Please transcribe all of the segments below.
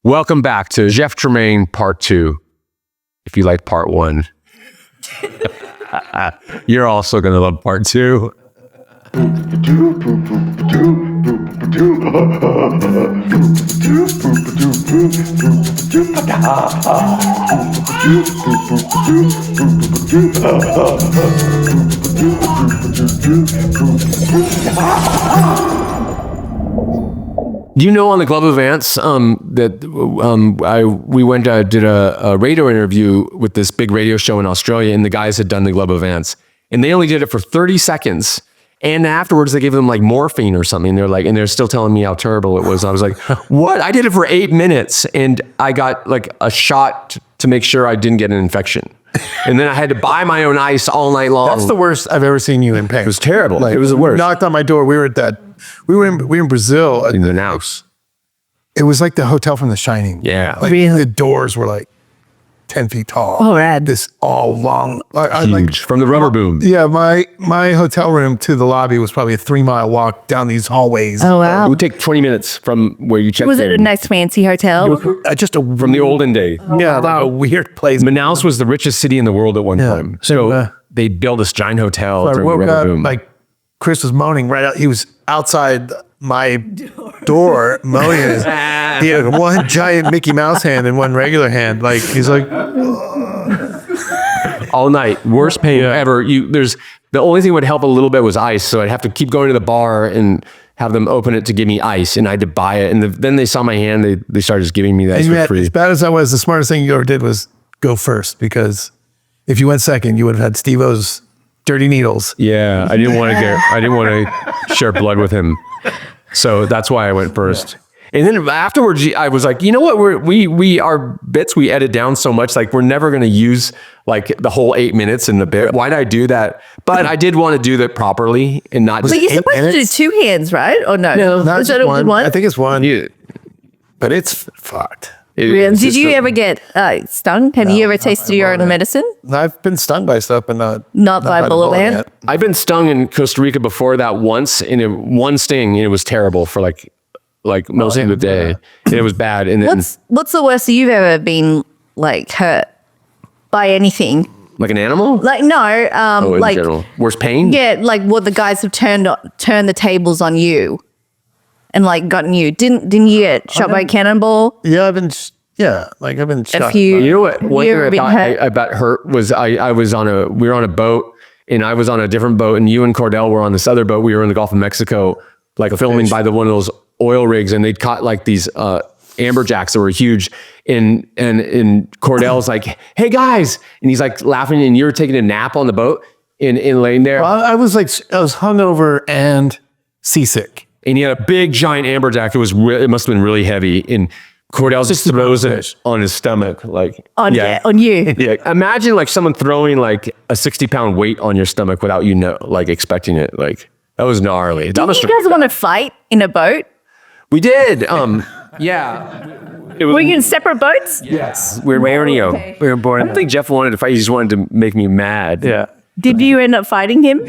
Welcome back to Jeff Tremaine Part 2. If you liked Part 1, you're also going to love Part 2. Do you know on the Glove of Ants that we went did a radio interview with this big radio show in Australia, and the guys had done the Glove of Ants, and they only did it for 30 seconds, and afterwards they gave them like morphine or something. And they're like, and they're still telling me how terrible it was. I was like, what? I did it for 8 minutes, and I got like a shot to make sure I didn't get an infection. And then I had to buy my own ice all night long. That's the worst I've ever seen you in pain. It was terrible. Like, it was the worst. Knocked on my door. We were in Brazil. In the house. It was like the hotel from The Shining. Yeah. Like Really? the doors were like 10 feet tall. Oh, rad. This all long. Huge. From the rubber boom. Yeah, my hotel room to the lobby was probably a 3-mile walk down these hallways. Oh, It wow. would take 20 minutes from where you checked Was in. it a nice fancy hotel? From the olden day. Yeah, a weird place. Manaus was the richest city in the world at one time. So they built this giant hotel So I during woke the rubber up, boom. like Chris was moaning right out. He was outside my door moaning. He had one giant Mickey Mouse hand and one regular hand. Like he's like, all night, worst pain ever. The only thing that would help a little bit was ice. So I'd have to keep going to the bar and have them open it to give me ice, and I had to buy it. And then they saw my hand. They started just giving me that for free. as bad as I was, the smartest thing you ever did was go first, because if you went second, you would have had Steve-O's dirty needles. Yeah, I didn't want to share blood with him. So that's why I went first. And then afterwards, I was like, you know what? Our bits we edit down so much, like we're never going to use like the whole 8 minutes in the bit. Why did I do that? But I did want to do that properly and not. But you're supposed to do 2 hands, right? Or no? No, not Is just that one. one? I think it's one. Yeah. But it's fucked. Really? Did you ever get stung? Have you ever tasted your own medicine? I've been stung by stuff, but Not by a bullet ant? I've been stung in Costa Rica before that once, and one sting, and it was terrible for like most of the day. And it was bad. And then What's the worst you've ever been like hurt by anything? like an animal? Like no, In like general. Worst pain? yeah, like what the guys have turned the tables on you, and like gotten you. Didn't you get shot by a cannonball? Yeah, I've been shot. few- You know what? One You thing ever been hurt? I got hurt was we were on a boat, and I was on a different boat, and you and Cordell were on this other boat. We were in the Gulf of Mexico, like filming by one of those oil rigs, and they'd caught like these amberjacks that were huge. And Cordell's like, "Hey guys," and he's like laughing, and you're taking a nap on the boat and laying there. Well, I was hungover and seasick. And he had a big giant amberjack. It must have been really heavy. And Cordell just throws it on his stomach, like On you. Yeah, imagine like someone throwing like a 60-pound weight on your stomach without like expecting it. Like that was gnarly. Did you guys want to fight in a boat? We did. Yeah. Were you in separate boats? Yes. We were in Borneo. okay. We were born. I don't think Jeff wanted to fight. He just wanted to make me mad. Yeah. Did you end up fighting him?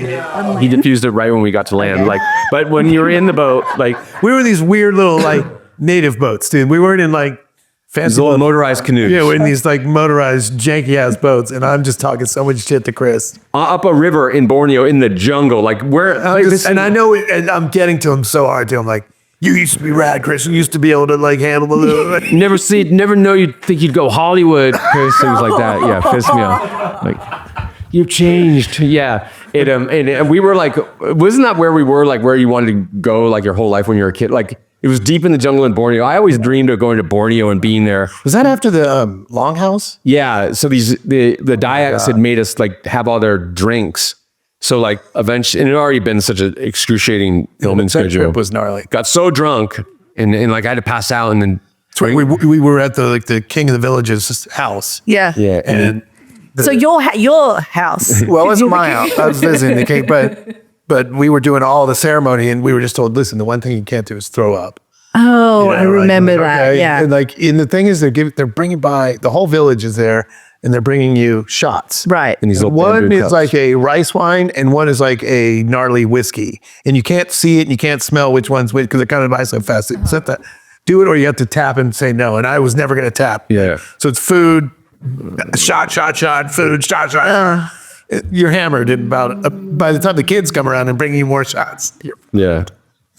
He diffused it right when we got to land. Like, but when you were in the boat, like We were in these weird little like native boats, dude. We weren't in like fancy these little motorized canoes. Yeah, we're in these like motorized janky ass boats, and I'm just talking so much shit to Chris. Up a river in Borneo in the jungle. Like where? And I know it, and I'm getting to him so hard too. I'm like, you used to be rad, Chris. You used to be able to like handle a little. Never know you'd think you'd go Hollywood. Chris, things like that. Yeah, pissed me off. Like, you've changed. Yeah. And we were like, wasn't that where we were? Like where you wanted to go like your whole life when you were a kid? Like it was deep in the jungle in Borneo. I always dreamed of going to Borneo and being there. Was that after the longhouse? Yeah. So the Dayaks had made us like have all their drinks. So like eventually, and it had already been such an excruciating filming That schedule. trip was gnarly. Got so drunk and like I had to pass out, and then We were at the king of the village's house. Yeah. yeah, and So your house. Well, it wasn't my house. I was visiting the king, but we were doing all the ceremony, and we were just told, listen, the one thing you can't do is throw up. Oh, I remember that. Okay? Yeah. And and the thing is, they're bringing by the whole village is there, and they're bringing you shots. Right. and these little One bamboo is cups. like a rice wine, and one is like a gnarly whiskey, and you can't see it, and you can't smell which one's which because they're kind of by so fast. Except that do it or you have to tap and say no. And I was never going to tap. Yeah. So it's food, shot, food, shot. You're hammered in about by the time the kids come around and bring you more shots. Yeah.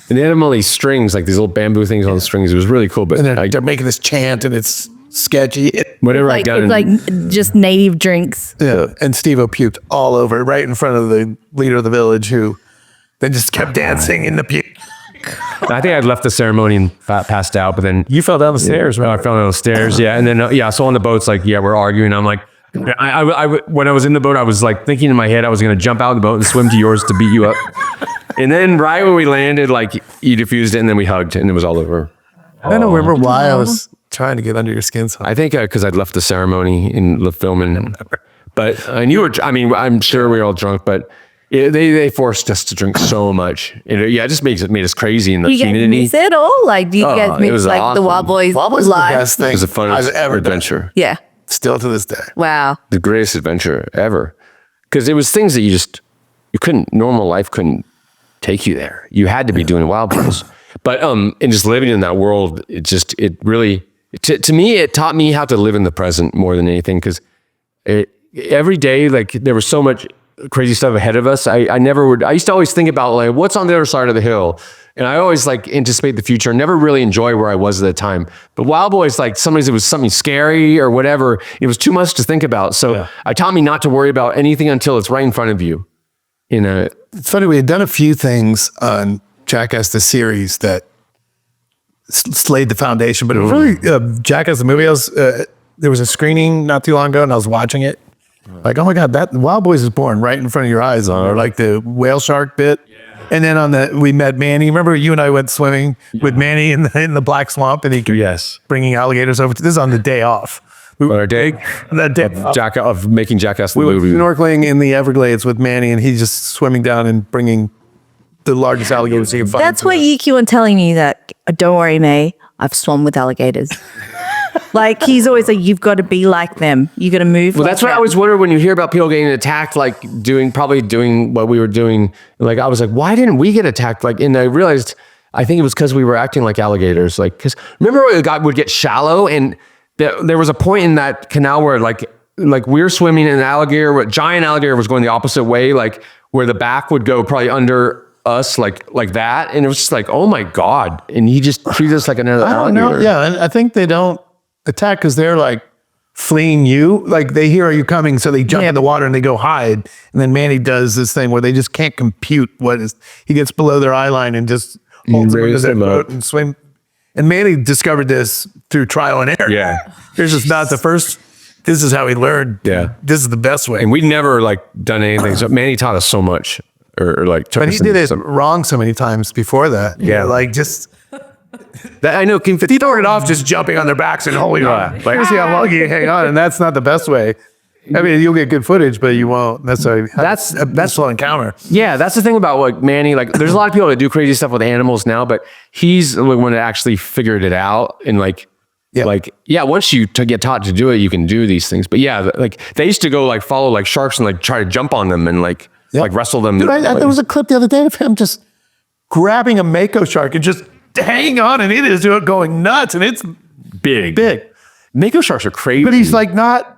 And they had them all these strings, like these little bamboo things on the strings. It was really cool. But And they're making this chant and it's sketchy. whatever I Like, got it's like just native drinks. Yeah. And Steve-O puked all over right in front of the leader of the village who then just kept dancing in the puke. I think I'd left the ceremony and passed out, but then You fell down the stairs, I right? fell down the stairs. Yeah. And then, so on the boat's like, we're arguing. I'm like, when I was in the boat, I was like thinking in my head, I was going to jump out of the boat and swim to yours to beat you up. And then right when we landed, like you diffused it and then we hugged and it was all over. I don't remember why I was trying to get under your skin. So I think because I'd left the ceremony in the filming, but I'm sure we were all drunk, but they forced us to drink so much. It just made us crazy in the You guys community. miss it all? Like, do you guys it miss was like awesome. the Wildboyz Wildboyz is the live? best thing It was the funnest I've ever adventure. Yeah. done. Still to this day. Wow. The greatest adventure ever. Because it was things that normal life couldn't take you there. You had to be doing Wildboyz. But and just living in that world, to me, it taught me how to live in the present more than anything. Because every day, like there was so much crazy stuff ahead of us. I used to always think about like what's on the other side of the hill. And I always like anticipate the future, never really enjoy where I was at the time. But Wildboyz, like sometimes it was something scary or whatever. It was too much to think about. So it taught me not to worry about anything until it's right in front of you. It's funny, we had done a few things on Jackass, the series, that laid the foundation, but it was really Jackass, the movie. There was a screening not too long ago and I was watching it. Like, oh my God, that Wildboyz is born right in front of your eyes, or like the whale shark bit. And then we met Manny. Remember you and I went swimming with Manny in the black swamp and bringing alligators over to this on the day off. Our day That day of making Jackass the we were movie. snorkeling in the Everglades with Manny and he's just swimming down and bringing the largest alligators he can find. That's what you keep on telling me, that don't worry, May, I've swum with alligators. Like he's always like, you've got to be like them. You got to move. Well, that's what I always wonder when you hear about people getting attacked, like probably doing what we were doing. Like I was like, why didn't we get attacked? Like, and I realized, I think it was because we were acting like alligators. Like, because remember when God would get shallow, and there was a point in that canal where like we were swimming in an alligator, where a giant alligator was going the opposite way, like where the back would go probably under us, like that, and it was just like, oh my God, and he just treated us like another alligator. Yeah, and I think they don't attack because they're like fleeing you. Like they hear you coming, so they jump in the water and they go hide. And then Manny does this thing where they just can't compute he gets below their eye line and just holds them into their boat and swim. And Manny discovered this through trial and error. Yeah. This is not the first. This is how he learned. Yeah. This is the best way. And we'd never like done anything. So Manny taught us so much, or like took But us he did into it wrong so many times before that. Yeah. Like just that I know. he started off just jumping on their backs and holding on. Like, see how long you hang on, and that's not the best way. I mean, you'll get good footage, but you won't necessarily have a best encounter. Yeah, that's the thing about like Manny. Like, there's a lot of people that do crazy stuff with animals now, but he's the one that actually figured it out. And once you get taught to do it, you can do these things. But yeah, like they used to go like follow like sharks and like try to jump on them and like wrestle them. Dude, there was a clip the other day of him just grabbing a mako shark and just hanging on, and it is going nuts, and it's big. Mako sharks are crazy, but he's like not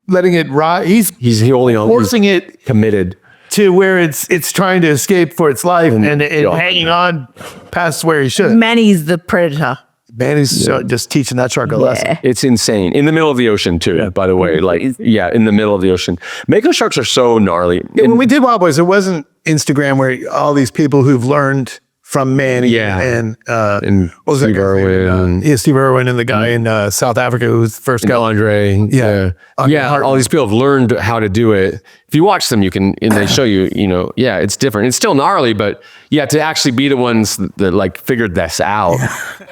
letting it ride. He's holding on, forcing it committed to where it's trying to escape for its life, and hanging on past where he should. Manny's the predator. Manny's just teaching that shark a lesson. It's insane. In the middle of the ocean too, by the way. Like, in the middle of the ocean. Mako sharks are so gnarly. When we did Wildboyz, it wasn't Instagram where all these people who've learned from Manny and Steve Irwin. Steve Irwin and the guy in South Africa who's the first guy. Andre. All these people have learned how to do it. If you watch them, and they show you, it's different. It's still gnarly, but to actually be the ones that like figured this out.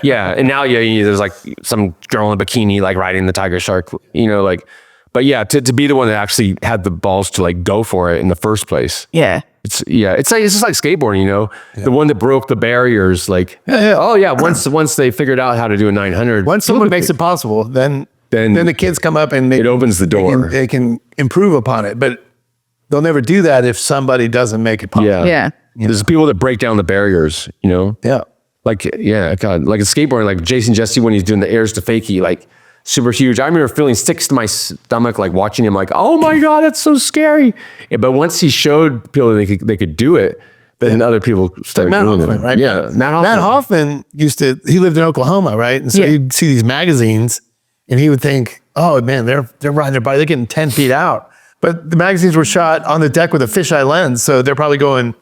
And now, there's like some girl in a bikini, like riding the tiger shark, but to be the one that actually had the balls to like go for it in the first place. Yeah. It's just like skateboarding, the one that broke the barriers. Like, once they figured out how to do a 900, once someone makes it possible, then the kids come up and it opens the door. They can improve upon it, but they'll never do that if somebody doesn't make it possible. There's people that break down the barriers. like God, like a skateboarder, like Jason Jesse when he's doing the airs to fakie, like super huge. I remember feeling sick to my stomach, like watching him, like, oh my God, that's so scary. Yeah, but once he showed people they could do it, then other people started doing it. Right? Yeah, Matt Hoffman he lived in Oklahoma, right? And so he'd see these magazines and he would think, oh man, they're riding their bike, they're getting 10 feet out. But the magazines were shot on the deck with a fisheye lens, so they're probably going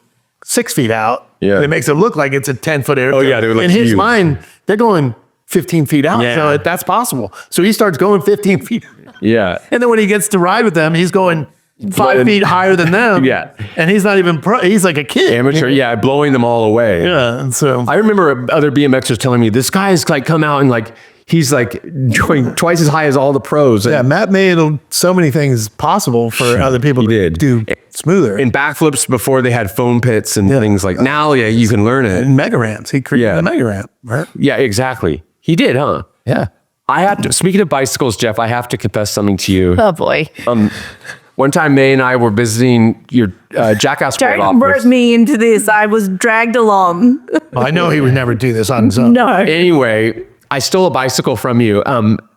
6 feet out. Yeah. And it makes it look like it's a 10-foot air. Oh yeah, they were like in his huge. mind, they're going 15 feet out. Yeah. So that's possible. So he starts going 15 feet. Yeah. And then when he gets to ride with them, he's going 5 feet higher than them. Yeah. And he's not even pro. He's like a kid. Amateur, yeah, blowing them all away. Yeah. And so I remember other BMXers telling me this guy's like come out and like he's like going twice as high as all the pros. yeah, Matt made so many things possible for other people to do smoother. And backflips before they had foam pits and things like now, you can learn it. And mega ramps. He created a mega ramp, right? Yeah, exactly. He did, huh? Yeah. I have to. Speaking of bicycles, Jeff, I have to confess something to you. Oh boy. One time, May and I were visiting your Jackass Don't office. brought me into this. I was dragged along. Well, I know he would never do this on his own. No. Anyway, I stole a bicycle from you.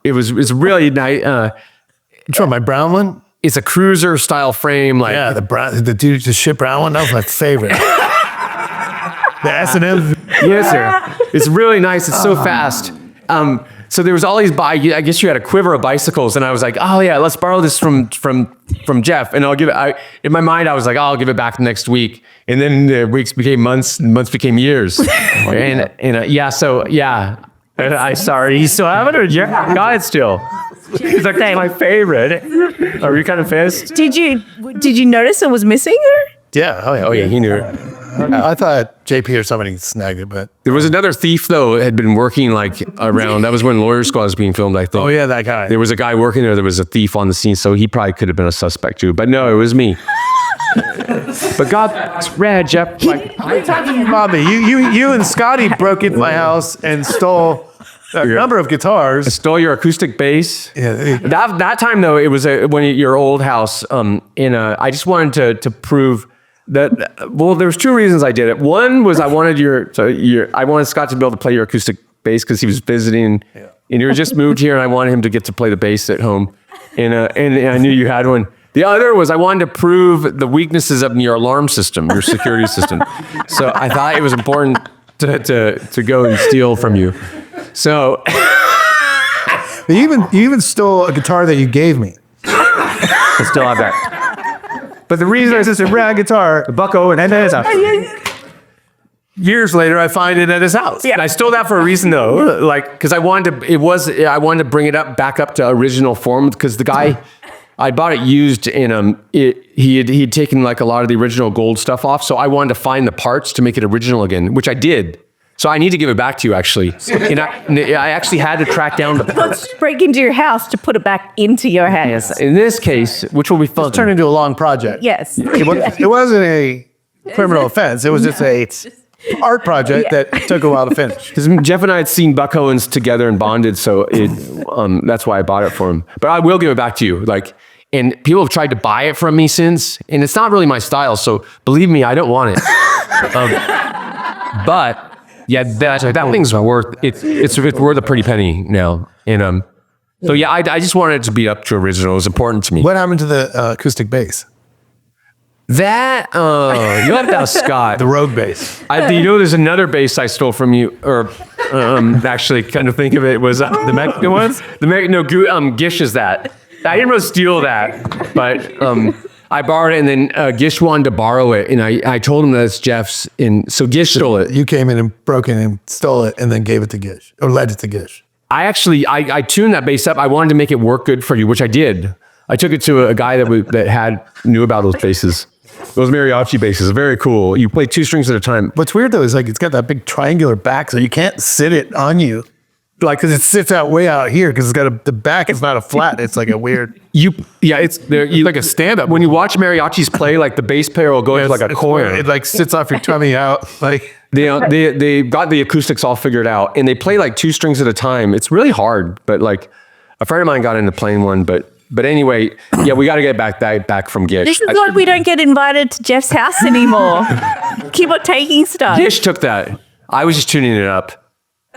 It's really nice. You try my brown one? It's a cruiser style frame, like Yeah, the dude just shit brown one. That was my favorite. The S&M. yes, sir. It's really nice. It's so fast. So there was all these I guess you had a quiver of bicycles, and I was like, oh yeah, let's borrow this from Jeff, and I'll give it. In my mind, I was like, oh, I'll give it back next week, and then the weeks became months, and months became years, and I sorry, you still have it, or yeah, got it still. He's like, that's my favorite. Are you kind of pissed? Did you notice it was missing? Yeah. Oh yeah. Oh yeah, he knew it. I thought JP or somebody snagged it, but There was another thief though had been working like around. That was when Lawyer Squad was being filmed. I think. oh yeah, that guy. There was a guy working there. There was a thief on the scene, so he probably could have been a suspect too. But no, it was me. But God, it's rad, Jeff. Like, Bobby, you and Scotty broke into my house and stole a number of guitars. stole your acoustic bass. Yeah. That time though, it was your old house. I just wanted to prove that. Well, there was two reasons I did it. One was I wanted I wanted Scott to be able to play your acoustic bass because he was visiting, and you were just moved here, and I wanted him to get to play the bass at home, and I knew you had one. The other was I wanted to prove the weaknesses of your alarm system, your security system. So I thought it was important to go and steal from you. So You even stole a guitar that you gave me. I still have that. But the reason It's just a rad guitar, a bucko, and then his house. Years later, I find it at his house. Yeah, and I stole that for a reason though, like because I wanted to bring it back up to original form because the guy I bought it used and he had taken like a lot of the original gold stuff off, so I wanted to find the parts to make it original again, which I did. So I need to give it back to you actually, and I actually had to track down the parts. Let's break into your house to put it back into your house. In this case, which will be fun. It turned into a long project. Yes. It wasn't a criminal offense. It was just a art project that took a while to finish. Because Jeff and I had seen Buck Owens together and bonded, so that's why I bought it for him. But I will give it back to you. And people have tried to buy it from me since, and it's not really my style. So believe me, I don't want it. But yeah, that thing's worth it's worth a pretty penny now. And so yeah, I just wanted it to be up to original. It was important to me. What happened to the acoustic bass? That you have to ask Scott. The Rogue bass. There's another bass I stole from you, or actually, kind of think of it was the Mexican ones. Gish is that. I didn't really steal that, but I borrowed it, and then Gish wanted to borrow it, and I told him that it's Jeff's, and so Gish stole it. You came in and broke in and stole it, and then gave it to Gish, or led it to Gish. I actually tuned that bass up. I wanted to make it work good for you, which I did. I took it to a guy that knew about those basses. Those mariachi basses are very cool. You play 2 strings at a time. What's weird though is it's got that big triangular back, so you can't sit it on you, because it sits out way out here because it's got the back is not a flat. It's like a weird. It's like a stand up. When you watch mariachis play, like the bass player will go into like a corner. It like sits off your tummy out. Like they got the acoustics all figured out, and they play like 2 strings at a time. It's really hard, but like a friend of mine got into playing one, But anyway, yeah, we got to get back from Gish. This is why we don't get invited to Jeff's house anymore. Keep on taking stuff. Gish took that. I was just tuning it up.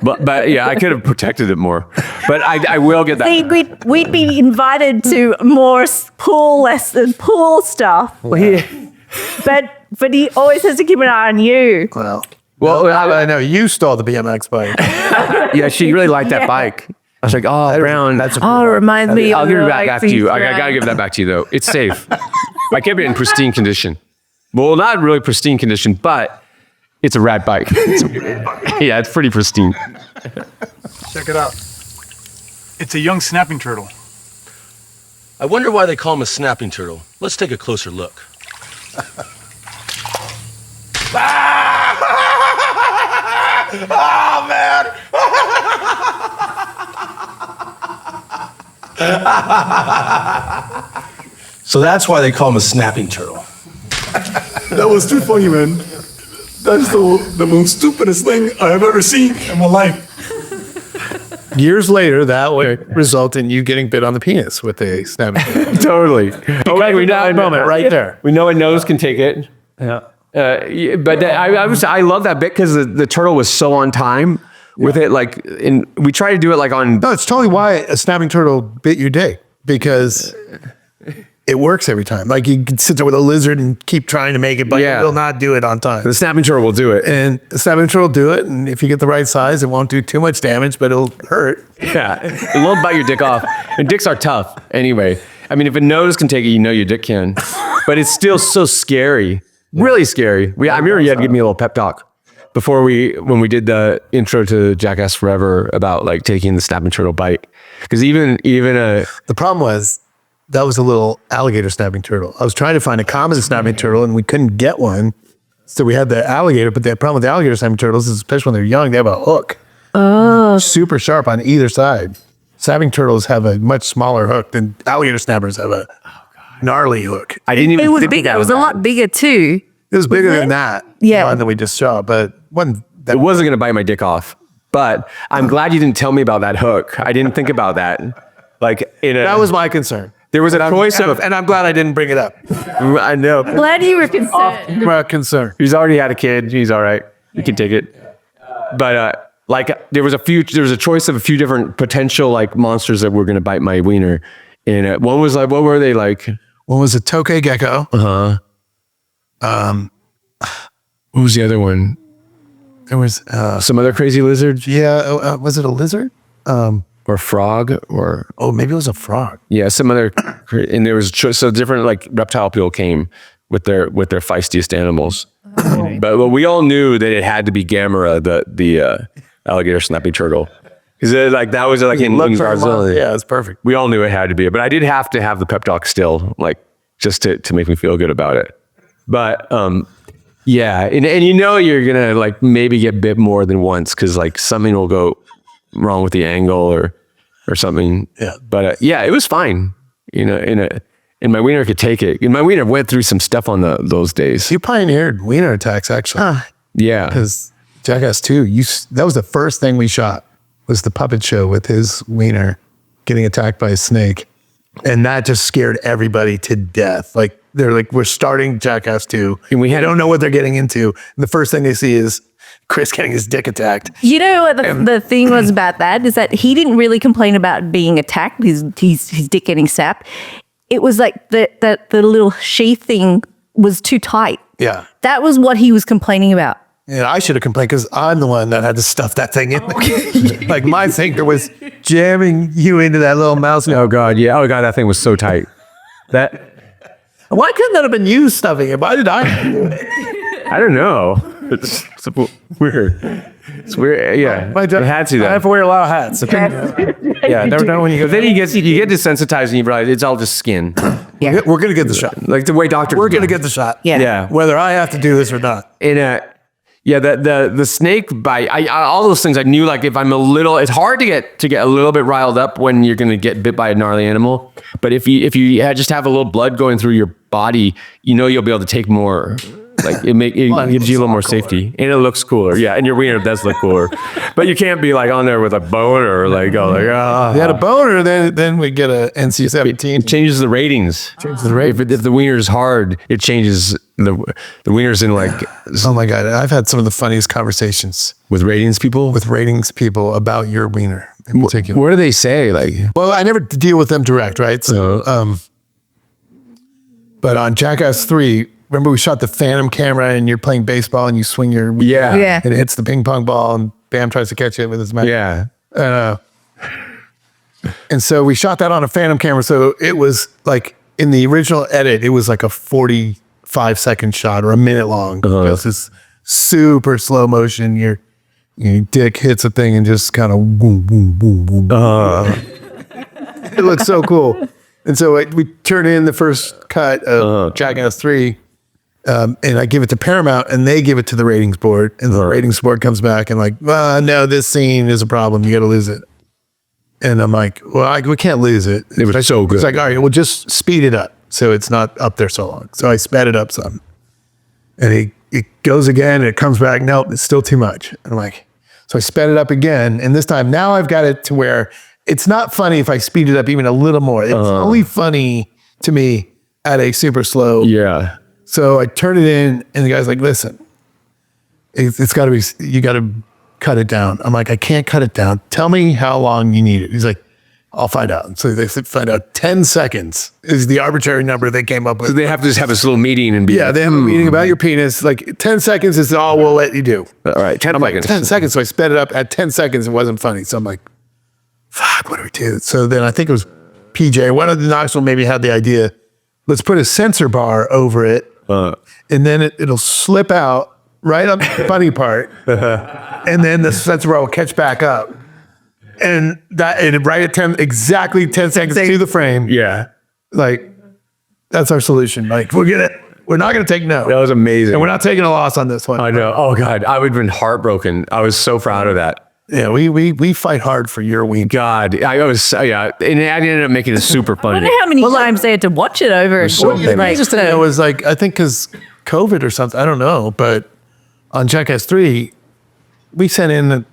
But yeah, I could have protected it more. But I will get that. See, we'd be invited to more pool stuff. But he always has to keep an eye on you. Well, I know you stole the BMX bike. Yeah, she really liked that bike. I was like, oh, Brown. It reminds me. I'll of give it like back to you. I gotta give that back to you though. It's safe. I kept it in pristine condition. Well, not really pristine condition, but it's a rad bike. Yeah, it's pretty pristine. Check it out. It's a young snapping turtle. I wonder why they call him a snapping turtle. Let's take a closer look. Oh, man! So that's why they call him a snapping turtle. That was too funny, man. That's the most stupidest thing I've ever seen in my life. Years later, that would result in you getting bit on the penis with a snapping turtle. Totally. Okay, we know moment right there. We know a nose can take it. Yeah. But I love that bit because the turtle was so on time with it. Like, we try to do it like on. No, it's totally why a snapping turtle bit your dick, because it works every time. Like, you can sit there with a lizard and keep trying to make it, but Yeah. it will not do it on time. The snapping turtle will do it. And the snapping turtle will do it, and if you get the right size, it won't do too much damage, but it'll hurt. Yeah, it won't bite your dick off. And dicks are tough anyway. I mean, if a nose can take it, you know your dick can. But it's still so scary. Really scary. I remember you had to give me a little pep talk before when we did the intro to Jackass Forever about like taking the snapping turtle bite. Because even The problem was, that was a little alligator snapping turtle. I was trying to find a common snapping turtle, and we couldn't get one. So we had the alligator, but the problem with the alligator snapping turtles is, especially when they're young, they have a hook. Oh. Super sharp on either side. Snapping turtles have a much smaller hook than alligator snappers have a gnarly hook. I didn't even It was think bigger. about It was a that. lot bigger too. It was bigger than that. Yeah. One that we just saw, but one that It wasn't going to bite my dick off. But I'm glad you didn't tell me about that hook. I didn't think about that. Like, that was my concern. there was a choice of. And I'm glad I didn't bring it up. I know. Glad you were concerned. My concern. He's already had a kid. He's all right. He can take it. But like there was a choice of a few different potential like monsters that were going to bite my wiener. And one was like, what were they like? One was a tokay gecko. What was the other one? There was Some other crazy lizards was it a lizard? or frog or Oh, maybe it was a frog. yeah, some other. And there was so different like reptile people came with their feistiest animals. But we all knew that it had to be Gamera, the alligator snapping turtle, because like that was like in Brazil. Yeah, it's perfect. We all knew it had to be, but I did have to have the pep talk still, like just to make me feel good about it. But yeah, and you know you're gonna like maybe get bit more than once because like something will go wrong with the angle or something. Yeah, but yeah, it was fine. You know, and my wiener could take it. And my wiener went through some stuff on those days. You pioneered wiener attacks, actually. Yeah, Because Jackass 2, that was the first thing we shot, was the puppet show with his wiener getting attacked by a snake. And that just scared everybody to death. Like, they're like, we're starting Jackass 2. And we don't know what they're getting into. And the first thing they see is Chris getting his dick attacked. You know what the thing was about that is that he didn't really complain about being attacked, his dick getting sapped. It was like the little sheath thing was too tight. Yeah. That was what he was complaining about. Yeah, I should have complained because I'm the one that had to stuff that thing in. Like, my finger was jamming you into that little mouse. Oh God, yeah. Oh God, that thing was so tight. That Why couldn't that have been you stuffing it? Why did I do it? I don't know. It's weird. It's weird. Yeah, it had to. I Though. have to wear a lot of hats. Yeah, never know when you go. Then you get desensitized and you realize it's all just skin. Yeah. We're going to get the shot. Like the way doctors. We're going to get the shot. Yeah. Yeah. Whether I have to do this or not. Yeah, the snake bite, all those things I knew, like if I'm it's hard to get a little bit riled up when you're going to get bit by a gnarly animal. But if you just have a little blood going through your body, you know, you'll be able to take more Like it gives you a little more safety, and it looks cooler. Yeah, and your wiener does look cooler, but you can't be like on there with a boner, like We had a boner, then we get a NC-17. It changes the ratings. Changes the rate. If the wiener is hard, it changes the wiener's in like. Oh my God, I've had some of the funniest conversations With ratings people? with ratings people about your wiener in particular. What do they say? Like, Well, I never deal with them direct, right? So, but on Jackass 3, remember we shot the Phantom camera and you're playing baseball and you swing your yeah. Yeah. and it hits the ping pong ball and Bam tries to catch it with his mouth. Yeah. And so we shot that on a Phantom camera. So it was like in the original edit, it was like a 45-second shot or a minute long. It's this super slow motion. Your dick hits a thing and just kind of boom, boom, boom, boom. It looks so cool. And so we turn in the first cut of Jackass 3, and I give it to Paramount, and they give it to the ratings board, and the ratings board comes back and like, well, no, this scene is a problem. You got to lose it. And I'm like, well, we can't lose it. It was so good. It's like, all right, well, just speed it up so it's not up there so long. So I sped it up some, and it goes again, and it comes back. Nope, it's still too much. And I'm like, so I sped it up again, and this time now I've got it to where it's not funny if I speed it up even a little more. It's only funny to me at a super slow. Yeah. So I turn it in, and the guy's like, listen, it's got to be, you got to cut it down. I'm like, I can't cut it down. Tell me how long you need it. He's like, I'll find out. And so they find out 10 seconds is the arbitrary number they came up with. So they have to just have this little meeting and be Yeah, they have a meeting about your penis. Like 10 seconds is all we'll let you do. All right, 10 seconds. 10 seconds. So I sped it up at 10 seconds. It wasn't funny. So I'm like, fuck, what do we do? So then I think it was PJ. One of the Knoxville maybe had the idea, let's put a censor bar over it. And then it'll slip out right on the funny part. And then the censor bar will catch back up. And right at 10, exactly 10 seconds to the frame. Yeah. Like, that's our solution. Like, we're not going to take no. That was amazing. And we're not taking a loss on this one. I know. Oh God, I would have been heartbroken. I was so proud of that. Yeah, we fight hard for your ween. God, I was, yeah. And I ended up making it super I funny. wonder how many times they had to watch it over. It was like, I think because COVID or something, I don't know. But on Jackass 3, we sent in a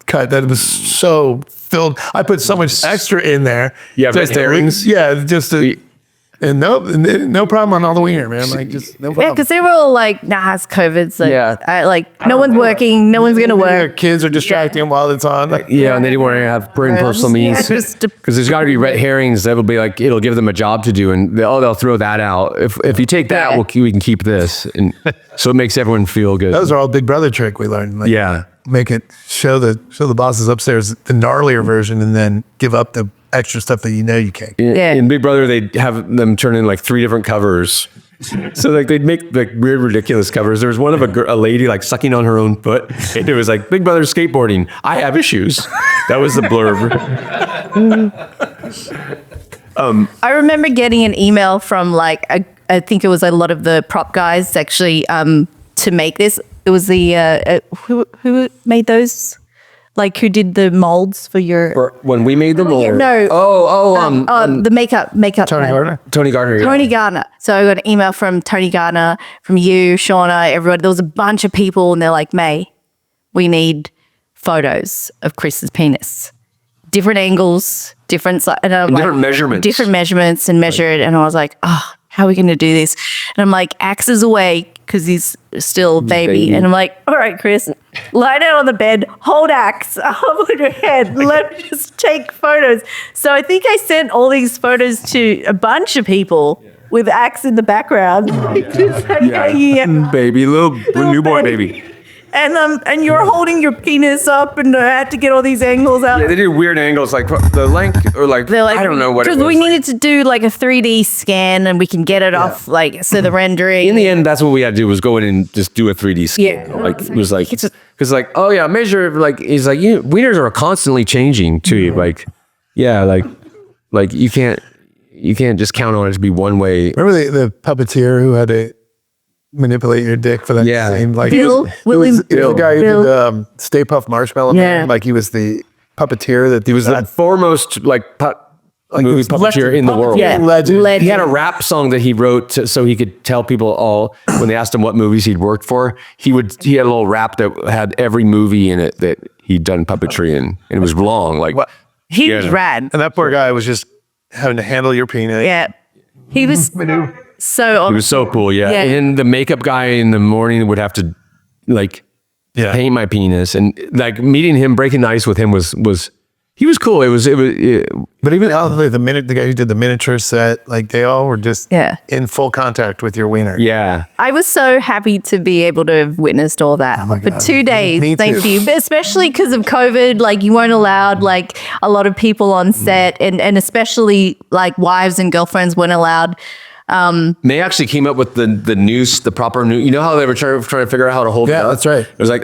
cut that was so filled. I put so much extra in there. Yeah, vegetarians. Yeah, just to, and no problem on all the wiener, man. Like, just no problem. Yeah, because they were all like, nah, it's COVID. So Yeah. no one's working. No one's going to Their work. kids are distracting while it's on. Like, Yeah, and they didn't want to have personal means. Just Because there's got to be red herrings that will be like, it'll give them a job to do, and they'll throw that out. If you take that, we can keep this, and so it makes everyone feel good. those are all Big Brother trick we learned. Like, Yeah. make it show the bosses upstairs the gnarlier version, and then give up the extra stuff that you know you can't. Yeah. In Big Brother, they'd have them turn in like 3 different covers. So like they'd make like weird, ridiculous covers. There was one of a lady like sucking on her own foot. And it was like Big Brother skateboarding. I have issues. That was the blurb. I remember getting an email from like, I think it was a lot of the prop guys actually to make this. It was the, who made those? Like who did the molds for your... When we made them? Or? No. The makeup Tony man. Gardner? Tony Gardner. Yeah. Tony Gardner. So I got an email from Tony Gardner, from you, Shauna, everybody. There was a bunch of people and they're like, May, we need photos of Chris's penis. Different angles, different measurements. Different measurements and measure it. And I was like, oh, how are we going to do this? And I'm like, Axe is away because he's still a baby. And I'm like, all right, Chris, lie down on the bed, hold Axe up on your head. Let me just take photos. So I think I sent all these photos to a bunch of people with Axe in the background. Just like, Baby, little newborn baby. And you're holding your penis up, and I had to get all these angles out. Yeah, they did weird angles, like the length, or like, They're like, I don't know what it was. Because we needed to do like a 3D scan, and we can get it off, like, so the rendering. In the end, that's what we had to do, was go in and just do a 3D scan. Yeah. Like, it was like, because like, oh yeah, measure, like, he's like, wieners are constantly changing too. Like, yeah, like you can't just count on it to be one way. Remember the puppeteer who had to manipulate your dick for that scene? Like, Bill, it was the guy who did Stay Puft Marshmallow Man. Yeah. Like, he was the puppeteer that He was the foremost, like, movie puppeteer in the world. Yeah, Legend. legend. He had a rap song that he wrote so he could tell people all when they asked him what movies he'd worked for. He had a little rap that had every movie in it that he'd done puppetry in, and it was long. Like He was rad. And that poor guy was just having to handle your peanut. Yeah, he was so. he was so cool. Yeah. Yeah. And the makeup guy in the morning would have to like paint my penis, and like meeting him, breaking the ice with him was he was cool. It was But even the guy who did the miniature set, like they all were just in full contact with your wiener. yeah. I was so happy to be able to have witnessed all that for God. 2 days. Me Thank too. you. But especially because of COVID, like you weren't allowed like a lot of people on set, and especially like wives and girlfriends weren't allowed. They actually came up with the noose, the proper noose. You know how they were trying to figure out how to hold it Yeah, up? that's right. It was like,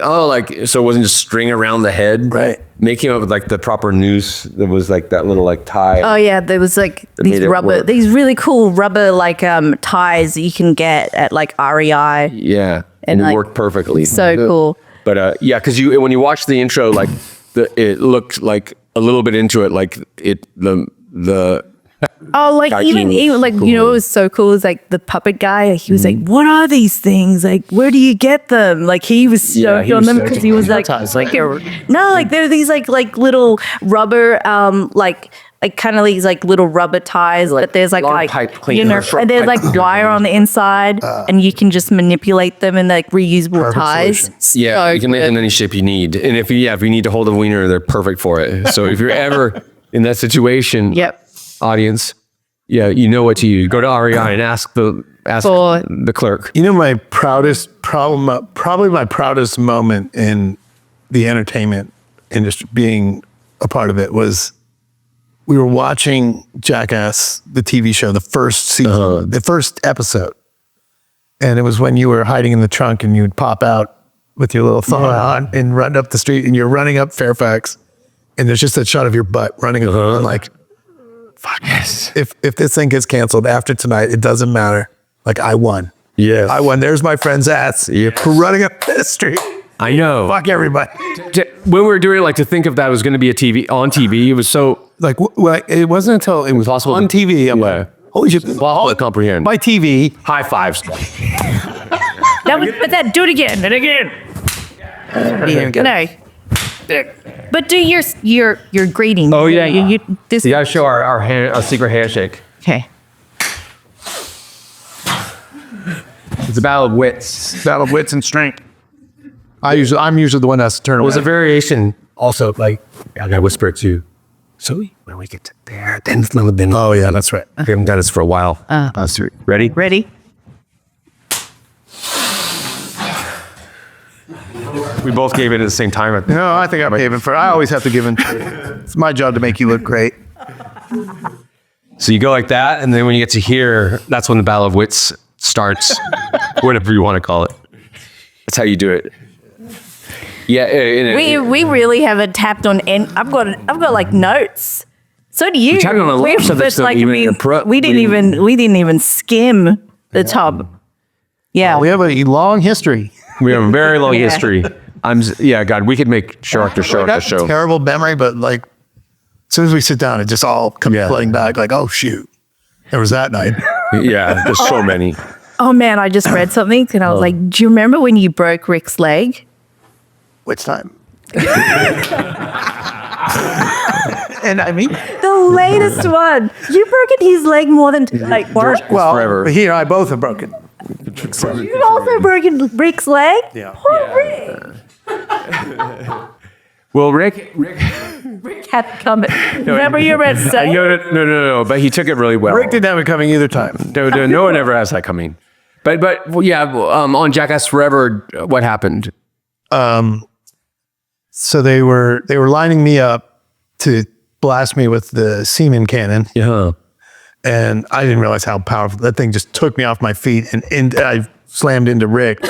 so it wasn't just string around the head. Right. They came up with like the proper noose that was like that little like tie. Oh yeah, there was like made these it rubber, work. these really cool rubber like ties that you can get at like REI. Yeah. And, And it like, worked perfectly. So cool. But yeah, because when you watch the intro, like it looked like a little bit into it, like the Oh, like Guy even was like cool. you know, it was so cool. It was like the puppet guy. He was like, "What are these things? Like, where do you get them?" Like he was stoked he on was them stoked. because he was like, "No, like they're these like little rubber like kind of these like little rubber ties, but there's like Long pipe cleaner, you know, short and there's pipe like wire on the inside, and you can just manipulate them in like reusable ties. solution. Yeah, So you can make good. them any shape you need. And if you need to hold a wiener, they're perfect for it. So if you're ever in that situation, Yep. audience, you know what to use. Go to REI and ask For- the clerk. You know, my proudest problem, probably my proudest moment in the entertainment industry, being a part of it, was we were watching Jackass, the TV show, the first season, the first episode. And it was when you were hiding in the trunk and you'd pop out with your little phone on and run up the street, and you're running up Fairfax, and there's just that shot of your butt running. I'm like, fuck yes. If this thing gets canceled after tonight, it doesn't matter. Like, I won. Yes. I won. There's my friend's ass. Yep. Running up the street. I know. Fuck everybody. When we were doing it, like to think of that was going to be on TV, it was so Like, it wasn't until it was Impossible on to- TV. I'm like, holy shit. impossible to comprehend. My TV. High fives. Do it again and again. No. But do your greeting. Oh, yeah. You this. You got to show our secret handshake. Okay. It's a battle of wits. Battle of wits and strength. I'm usually the one that has to turn It was a away. variation. Also, like I got to whisper it too. So when we get to there, then it's not been. Oh, yeah, that's right. We haven't done this for a while. That's right. Ready? Ready? We both gave it at the same time. No, I think I'm giving for. I always have to give in. It's my job to make you look great. So you go like that, and then when you get to here, that's when the battle of wits starts. Whatever you want to call it. That's how you do it. Yeah. We really haven't tapped on any. I've got like notes. So do you. tapped on a lot of stuff that's but, like, not even I mean, in your pro- we didn't even skim the top. Yeah. We have a long history. we have a very long history. God, we could make show after show after That's a show. terrible memory, but like, as soon as we sit down, it just all comes flooding back. Like, oh shoot, there was that night. Yeah, there's so many. Oh man, I just read something and I was like, do you remember when you broke Rick's leg? Which time? And I mean, The latest one. You've broken his leg more than like what? well, forever. he and I both have broken. You've also broken Rick's leg? Yeah. Poor Rick. Well, Rick Rick had to come. Remember you were about to say? no. But he took it really well. Rick didn't have it coming either time. No one ever has that coming. But well, yeah, on Jackass Forever, what happened? So they were lining me up to blast me with the semen cannon, Yeah. and I didn't realize how powerful that thing just took me off my feet, and I slammed into Rick.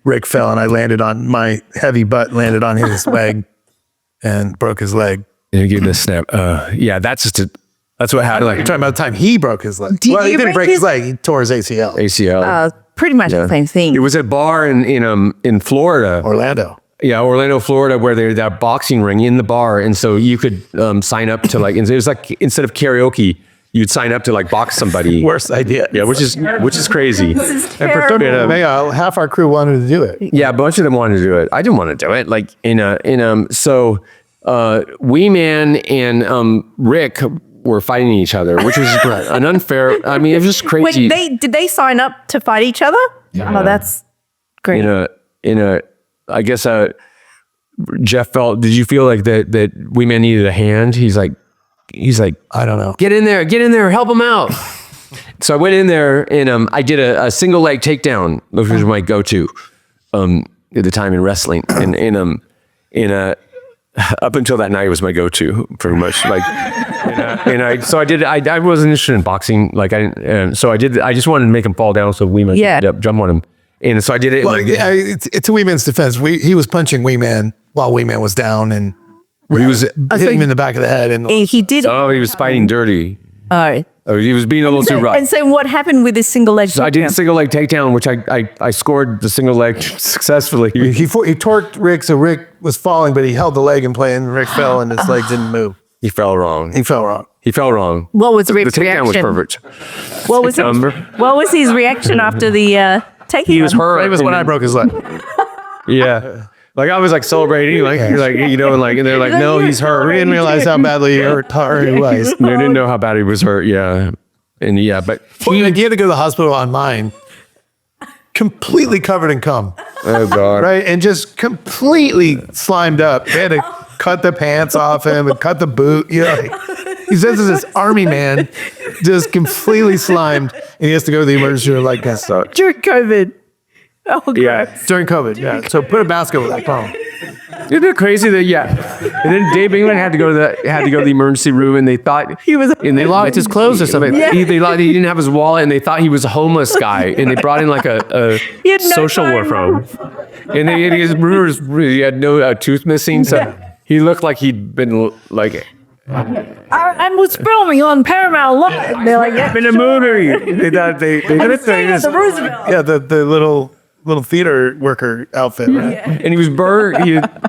Rick fell, and I landed on my heavy butt, landed on his leg, and broke his leg. And you give this snap. Yeah, that's what happened. You're talking about the time he broke his leg. Did Well, he you didn't break break his his- leg; he tore his ACL. ACL. Pretty much the same thing. It was a bar in Florida. Orlando. Yeah, Orlando, Florida, where they had that boxing ring in the bar, and so you could sign up to like. It was like instead of karaoke, you'd sign up to like box somebody. Worst idea. Yeah, which is crazy. This is And for terrible. half our crew wanted to do it. Yeah, a bunch of them wanted to do it. I didn't want to do it. Like so Wee Man and Rick were fighting each other, which was an unfair. I mean, it was just crazy. Wait, did they sign up to fight each other? Oh, that's great. I guess Jeff felt. Did you feel like that Wee Man needed a hand? He's like, I don't know. get in there, help him out. So I went in there and I did a single leg takedown, which was my go-to at the time in wrestling, and up until that night it was my go-to pretty much. Like, so I did. I wasn't interested in boxing. Like I didn't. So I did. I just wanted to make him fall down so Wee Man could jump on him. And so I did it. Well, it's a Wee Man's defense. He was punching Wee Man while Wee Man was down, and he was hitting him in the back of the head. And He did. Oh, he was fighting dirty. All right. Oh, he was being a little too rough. And so what happened with this single leg? So I did a single leg takedown, which I scored the single leg successfully. he torqued Rick, so Rick was falling, but he held the leg in play, and Rick fell, and his leg didn't move. He fell wrong. He fell wrong. What was the Rick's takedown was reaction? perfect. What was his reaction after the takedown? He was hurt. It was when I broke his leg. Yeah. Like I was like celebrating, like you're like, and they're like, no, he's hurt. We didn't realize how badly he hurt he was. They didn't know how bad he was hurt. Yeah. And yeah, but He had to go to the hospital on mine, completely covered in cum, oh God. right? And just completely slimed up. They had to cut the pants off him and cut the boot. You know, he says this army man, just completely slimed, and he has to go to the emergency room like that. So During COVID. Oh, God. Yeah. during COVID, yeah. So put a basket with that problem. Isn't it crazy that and then Dave England had to go to the emergency room, and they thought He was. and they locked his clothes or something. Yeah. He didn't have his wallet, and they thought he was a homeless guy, and they brought in like a He had no social phone. work phone. And he had no tooth missing, so he looked like he'd been like I was filming on Paramount Live. They're like, yeah, in a movie. They thought they I'm staying at the Roosevelt. Yeah, the little theater worker outfit, right? and he was burned.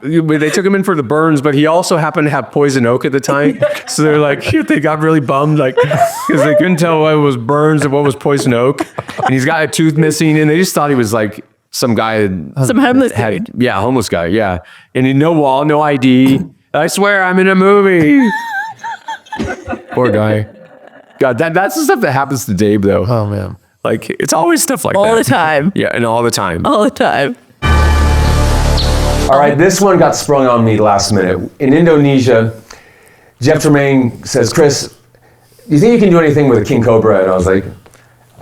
They took him in for the burns, but he also happened to have poison oak at the time. So they're like, they got really bummed, like, because they couldn't tell what was burns and what was poison oak. And he's got a tooth missing, and they just thought he was like some guy, Some homeless dude. yeah, homeless guy, yeah. And he no wall, no ID. I swear I'm in a movie. Poor guy. God, that's the stuff that happens to Dave, though. Oh man. Like, it's always stuff like that. All the time. Yeah, and all the time. All the time. All right, this one got sprung on me last minute. In Indonesia, Jeff Tremaine says, Chris, do you think you can do anything with a king cobra? And I was like,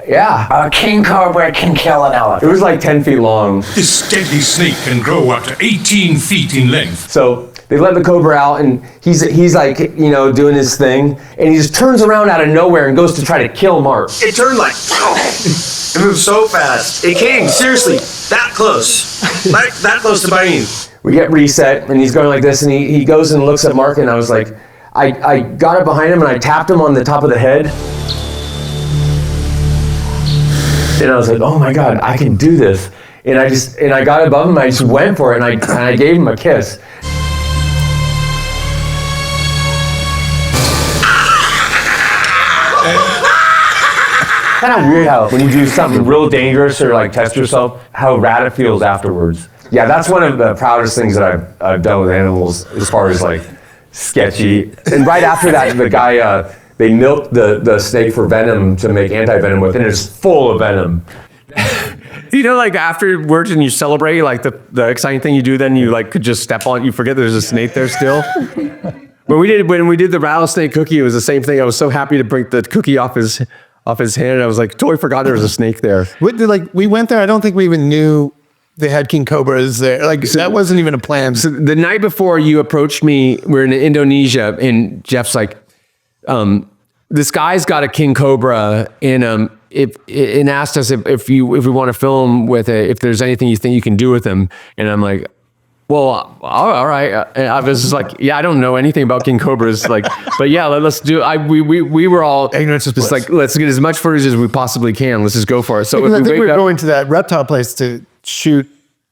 yeah. A king cobra can kill an It elephant. was like 10 feet long. This deadly snake can grow up to 18 feet in length. So they let the cobra out, and he's like, doing his thing, and he just turns around out of nowhere and goes to try to kill Mark. It turned like, it moved so fast. It came, seriously, that close. Like, that close to biting you. We get reset, and he's going like this, and he goes and looks at Mark, and I was like, I got up behind him, and I tapped him on the top of the head. And I was like, oh my God, I can do this. And I got above him, I just went for it, and I gave him a kiss. Kind of weird how when you do something real dangerous or like test yourself, how rad it feels afterwards. Yeah, that's one of the proudest things that I've done with animals as far as like sketchy. And right after that, the guy, they milked the snake for venom to make anti-venom with, and it's full of venom. Like afterwards and you celebrate, like the exciting thing you do, then you like could just step on it, you forget there's a snake there still. When we did the rattlesnake cookie, it was the same thing. I was so happy to break the cookie off his hand. I was like, totally forgot there was a snake there. We went there. I don't think we even knew they had king cobras there. Like that wasn't even a plan. So the night before you approached me, we're in Indonesia, and Jeff's like, this guy's got a king cobra, and asked us if we want to film with it, if there's anything you think you can do with him. And I'm like, well, all right. And I was just like, yeah, I don't know anything about king cobras, like, but yeah, let's do. We were all Ignorance is just bliss. like, let's get as much footage as we possibly can. Let's just go for it. So I if think we wake were up, going to that reptile place to shoot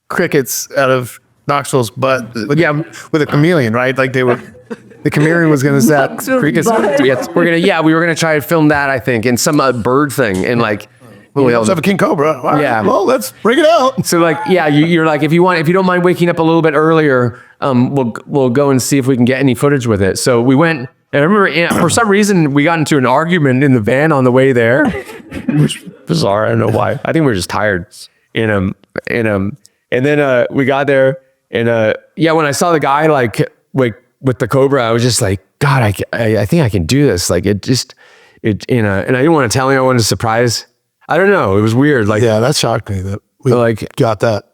crickets out of Knoxville's butt. But yeah, with a chameleon, right? Like the chameleon was going to zap. We were gonna try to film that, I think, and some bird thing, and like. We also have a king cobra. All right, Yeah. well, let's bring it out. So like, yeah, you're like, if you don't mind waking up a little bit earlier, we'll go and see if we can get any footage with it. So we went, and I remember for some reason we got into an argument in the van on the way there, which was bizarre. I don't know why. I think we were just tired. And then we got there, and when I saw the guy like with the Cobra, I was just like, God, I think I can do this. Like and I didn't want to tell him. I wanted to surprise. I don't know. It was weird. Like, yeah, that shocked me that we got that.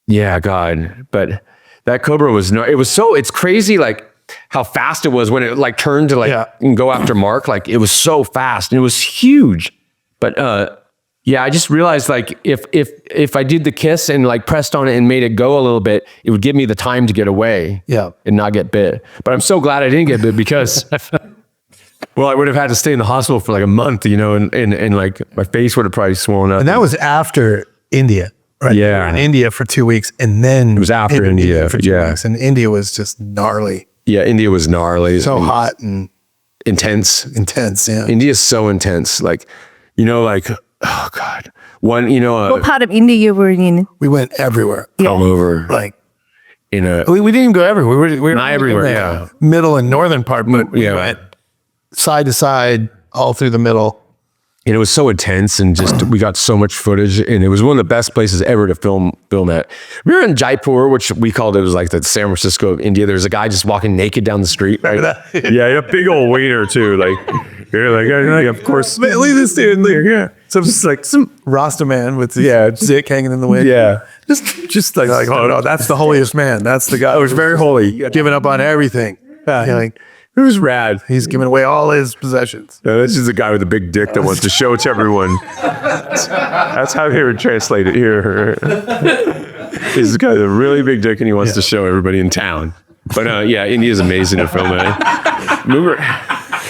Yeah, God. But that Cobra was it's crazy like how fast it was when it like turned to like and go after Mark. Like it was so fast and it was huge. But I just realized like if I did the kiss and like pressed on it and made it go a little bit, it would give me the time to get away and not get bit. But I'm so glad I didn't get bit because well, I would have had to stay in the hospital for like a month, and like my face would have probably swollen up. And that was after India, right? Yeah. We were in India for 2 weeks, and then it was after India for 2 weeks, and India was just gnarly. Yeah, India was gnarly. So hot and intense. Yeah. India's so intense. Like, like, oh God. What part of India were you in? We went everywhere. All over. Like, we didn't even go everywhere. We were not everywhere. Middle and northern part, but we went side to side, all through the middle. And it was so intense, and just we got so much footage, and it was one of the best places ever to film at. We were in Jaipur, which we called it was like the San Francisco of India. There's a guy just walking naked down the street. Right? Yeah, a big old waiter too. Like you're like, of course. Look at this dude. Some Rasta man with zick hanging in the wind. Yeah, just like oh no, that's the holiest man. That's the guy. It was very holy, giving up on everything. It was rad. He's giving away all his possessions. No, this is a guy with a big dick that wants to show it to everyone. That's how they would translate it here. He's a guy with a really big dick and he wants to show everybody in town. But India's amazing to film it.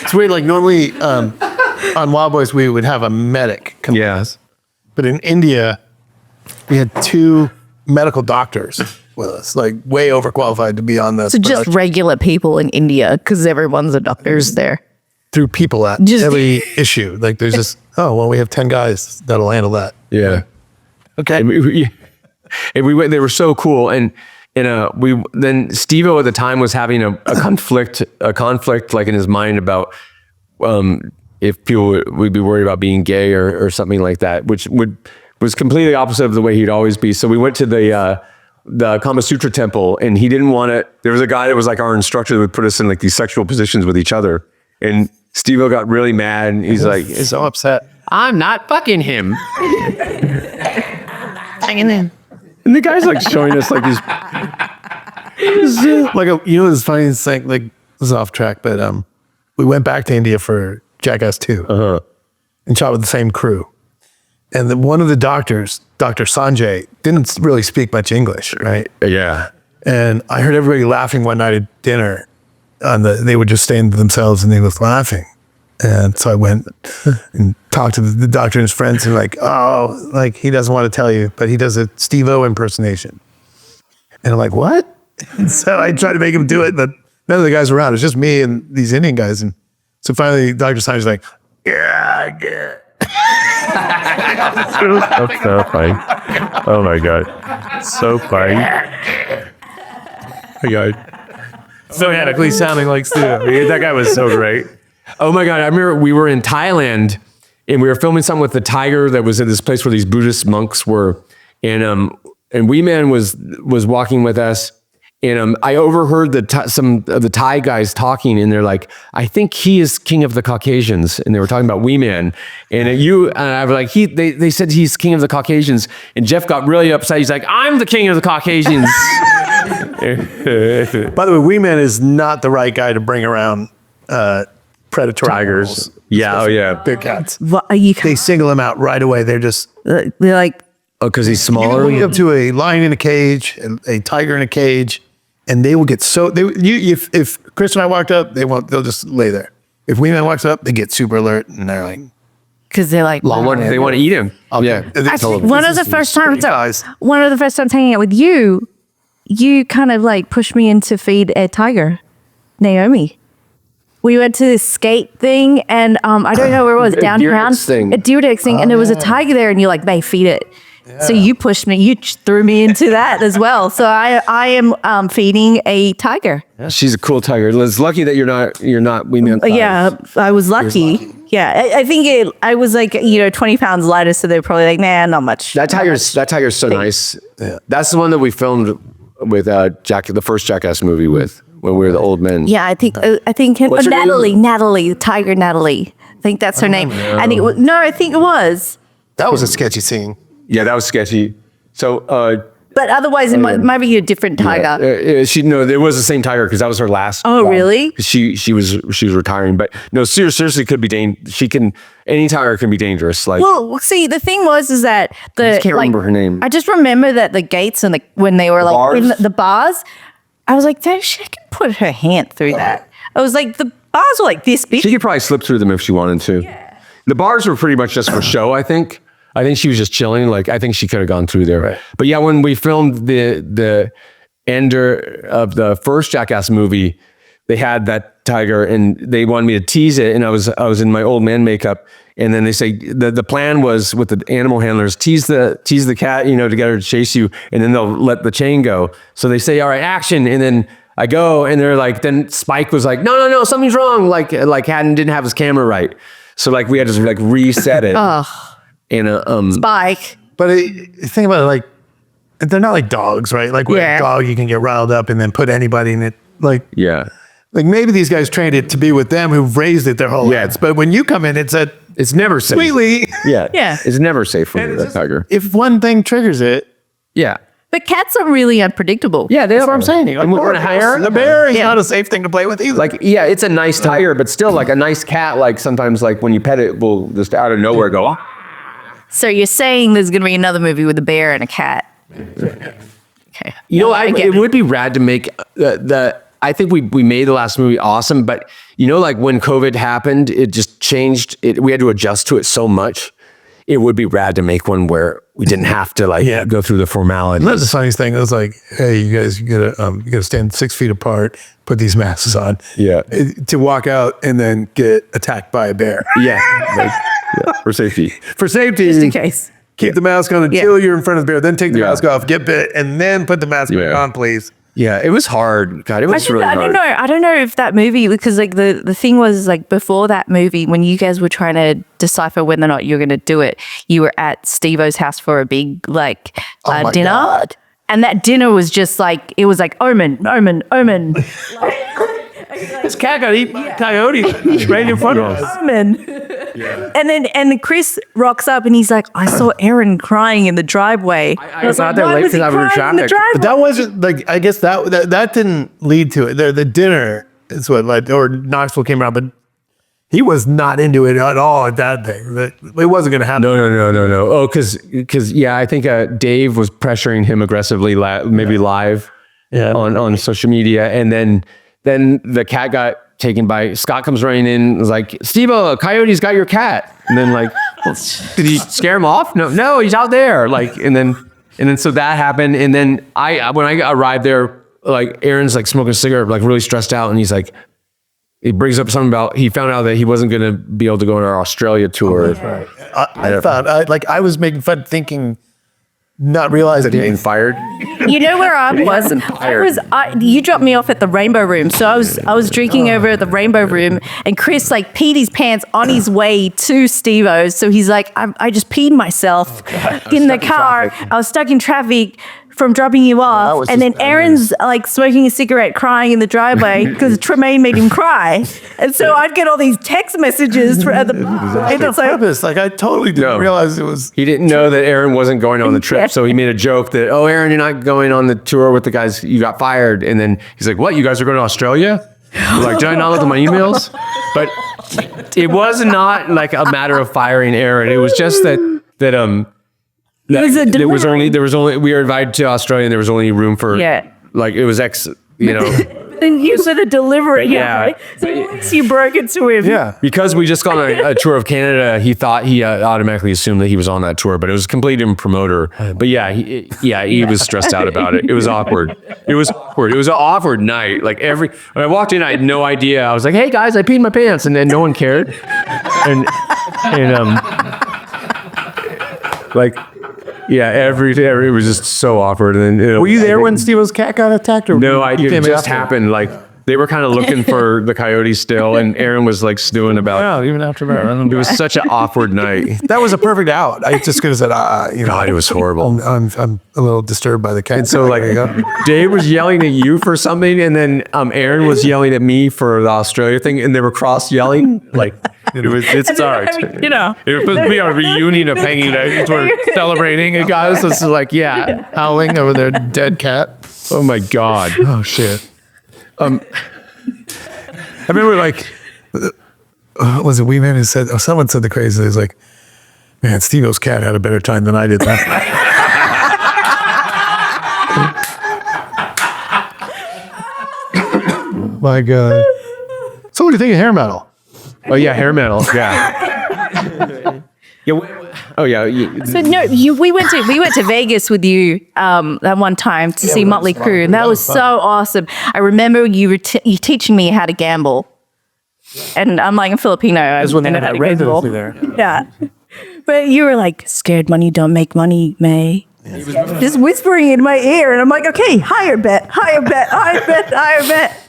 It's weird. Like normally on Wildboyz we would have a medic come. Yes. But in India we had 2 medical doctors with us, like way overqualified to be on this. So just regular people in India, because everyone's a doctor's there. Threw people at every issue. Like there's just, we have 10 guys that'll handle that. Yeah. Okay. And we went, they were so cool. And then Steve-O at the time was having a conflict like in his mind about if people would be worried about being gay or something like that, which was completely opposite of the way he'd always be. So we went to the Kama Sutra temple, and he didn't want it. There was a guy that was like our instructor that would put us in like these sexual positions with each other. And Steve-O got really mad, and he's like, so upset. I'm not fucking him. Hanging in. And the guy's like showing us like these. This funny thing, like this is off track, but we went back to India for Jackass 2 and shot with the same crew. And one of the doctors, Dr. Sanjay, didn't really speak much English, right? Yeah. And I heard everybody laughing one night at dinner. They would just stand to themselves and they was laughing. And so I went and talked to the doctor and his friends, and he doesn't want to tell you, but he does a Steve-O impersonation. And I'm like, what? And so I tried to make him do it, but none of the guys were around. It was just me and these Indian guys. And so finally Dr. Sanjay's like, yeah, yeah. That's so funny. Oh my God. So funny. Oh my God. Phonetically sounding like Steve. That guy was so great. Oh my God. I remember we were in Thailand and we were filming something with the tiger that was at this place where these Buddhist monks were. And Wee Man was walking with us. And I overheard some of the Thai guys talking, and they're like, "I think he is king of the Caucasians," and they were talking about Wee Man. And I was like, they said he's king of the Caucasians, and Jeff got really upset. He's like, "I'm the king of the Caucasians." By the way, Wee Man is not the right guy to bring around predatory tigers. Animals, Yeah, big cats. You They single him out right away. They're like, because he's smaller. You can up to a lion in a cage, a tiger in a cage. And they will get if Chris and I walked up, they'll just lay there. If Wee Man walks up, they get super alert and they're like, because they're like, they want to eat him. Actually, one of the first times hanging out with you, you kind of like pushed me in to feed a tiger, Naomi. We went to this skate thing, and I don't know where it was, downtown. A Deer Dex thing, and there was a tiger there, and you're like, "They feed it." Yeah. So you pushed me, you threw me into that as well. So I am feeding a tiger. Yeah, she's a cool tiger. It's lucky that you're not. We meant. Yeah, I was lucky. Yeah, I think I was like 20 pounds lighter, so they're probably like, nah, not much. That tiger's so nice. Yeah. That's the one that we filmed with the first Jackass movie with. When we were the old men. Yeah, I think Natalie, Tiger Natalie. I think that's her name. I think I think it was. That was a sketchy scene. Yeah, that was sketchy. So, but otherwise, it might be a different tiger. There was the same tiger because that was her last. Oh, really? She was retiring, but no, seriously, could be any tiger can be dangerous. Like, well, see, the thing is that I just can't remember her name. I just remember that the gates and when they were like in the bars. I was like, she can put her hand through that. I was like, the bars were like this big. She could probably slip through them if she wanted to. Yeah. The bars were pretty much just for show, I think. I think she was just chilling. Like, I think she could have gone through there. Right. But yeah, when we filmed the ender of the first Jackass movie, they had that tiger and they wanted me to tease it. And I was in my old man makeup. And then they say the plan was with the animal handlers, tease the cat, to get her to chase you, and then they'll let the chain go. So they say, all right, action. And then I go, and they're like, then Spike was like, no, something's wrong. Like Haddon didn't have his camera right. So like we had to like reset it. And Spike. But think about it, like they're not like dogs, right? Like with a dog, you can get riled up and then put anybody in it. Like like maybe these guys trained it to be with them who've raised it their whole lives. But when you come in, it's never safe. Sweetly. Yeah. It's never safe for that tiger. If one thing triggers it. Yeah. But cats are really unpredictable. Yeah, that's what I'm saying. And we're gonna hire the bear is not a safe thing to play with either. Like, yeah, it's a nice tiger, but still like a nice cat, like sometimes like when you pet it, will just out of nowhere go. So you're saying there's gonna be another movie with a bear and a cat. Okay. It would be rad to make I think we made the last movie awesome, but like when COVID happened, it just changed it. We had to adjust to it so much. It would be rad to make one where we didn't have to go through the formalities. That's the funniest thing. It was like, hey, you guys, you gotta stand 6 feet apart, put these masks on. Yeah. To walk out and then get attacked by a bear. Yeah. For safety. For safety. Just in case. Keep the mask on until you're in front of the bear. Then take the mask off, get bit, and then put the mask back on, please. Yeah, it was hard. God, it was really hard. I don't know if that movie, because like the thing was like before that movie, when you guys were trying to decipher whether or not you were going to do it, you were at Steve-O's house for a big dinner. God. And that dinner was just like, it was like omen. This cat got eaten by a coyote right in front of us. Omen. Yeah. And then Chris rocks up and he's like, I saw Aaron crying in the driveway. I was out there late because I was in traffic. But that wasn't like, I guess that didn't lead to it. The dinner is what or Knoxville came around, but he was not into it at all at that thing. It wasn't going to happen. No. Oh, because I think Dave was pressuring him aggressively, maybe live on social media. And then the cat got taken by, Scott comes running in, was like, Steve-O, a coyote's got your cat. And then like, did he scare him off? No, he's out there. Like, and then so that happened. And then when I arrived there, like Aaron's like smoking a cigarette, like really stressed out. And he's like, he brings up something about, he found out that he wasn't going to be able to go on our Australia tour. Right. I was making fun thinking, not realizing that he being fired. You know where I wasn't fired. You dropped me off at the Rainbow Room, so I was drinking over at the Rainbow Room, and Chris like peed his pants on his way to Steve-O's. So he's like, I just peed myself in the car. I was stuck in traffic from dropping you off, and then Aaron's like smoking a cigarette, crying in the driveway because Tremaine made him cry, and so I'd get all these text messages at the bar. It's like I totally didn't realize it was. He didn't know that Aaron wasn't going on the trip, so he made a joke that, oh, Aaron, you're not going on the tour with the guys. You got fired, and then he's like, what? You guys are going to Australia? Like, did I not look at my emails? But it was not like a matter of firing Aaron. It was just that. There was only we were invited to Australia and there was only room for like it was then you sort of deliver it. Yeah. So at least you broke it to him. Yeah. Because we just gone on a tour of Canada, he thought he automatically assumed that he was on that tour, but it was a complete promoter. But yeah, he was stressed out about it. It was awkward. It was awkward. It was an awkward night. Like when I walked in, I had no idea. I was like, "Hey guys, I peed my pants," and then no one cared. And like. Yeah, it was just so awkward. And then, Were you there when Steve-O's cat got attacked? Or no, you it came just after? happened. Like they were kind of looking for the coyotes still, and Aaron was like stewing about. No, even after that. It was such an awkward night. That was a perfect out. I just could have said, God, it was horrible. I'm a little disturbed by the cat. And so like Dave was yelling at you for something, and then Aaron was yelling at me for the Australia thing, and they were cross yelling. Like it's dark. You know. It was supposed to be a reunion of hanging out. We're celebrating it, guys. This is like, yeah. howling over their dead cat. Oh my God. Oh shit. I remember like, was it Wee Man who said? Oh, someone said the crazy. It was like, man, Steve-O's cat had a better time than I did last night. My God. So what do you think of hair metal? Oh yeah, hair metal. Yeah. Oh yeah. So no, we went to Vegas with you that one time to see Motley Crue, and that was so awesome. I remember you teaching me how to gamble, and I'm like a Filipino. That's when they had that residency there. Yeah, but you were like, "Scared money don't make money, May." Just whispering in my ear, and I'm like, "Okay, higher bet, higher bet, higher bet, higher bet."